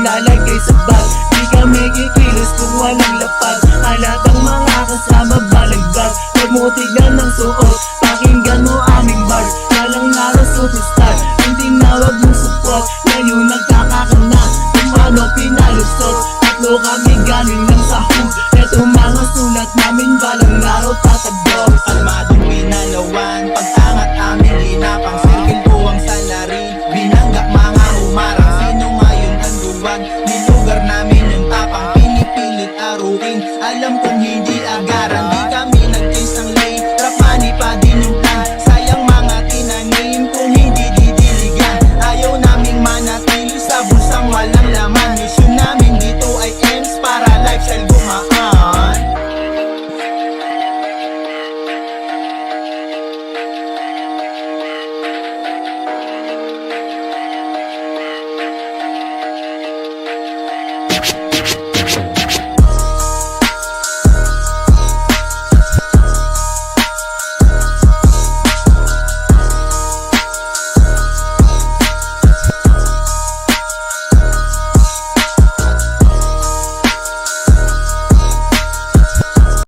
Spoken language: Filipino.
ilalagay sa bag. Di kami kikilos kung walang lapag. Halatang mga kasama balagbag. Huwag mo tignan ng suot, pakinggan mo aming bar. Walang naro superstar, ang tinawag mong support. Ngayon nagkakakana, tumano pinalusot. Tatlo kami galing ng sahog. Eto mga sulat namin, balang naro tatagdog. Almadong pinalawan, pag-angat aming hinapang. Circle ko ang salarin, binangga mga humarang. Sino ngayon ang duwag, nilugar namin yung tapang. Pinipilit aruin, alam kong hindi agaran. Di kami nag-chase ng lane, trap money pa din yung plan. Sayang mga tinanim kung hindi didiligan. Ayaw naming manatili sa bulsang walang laman.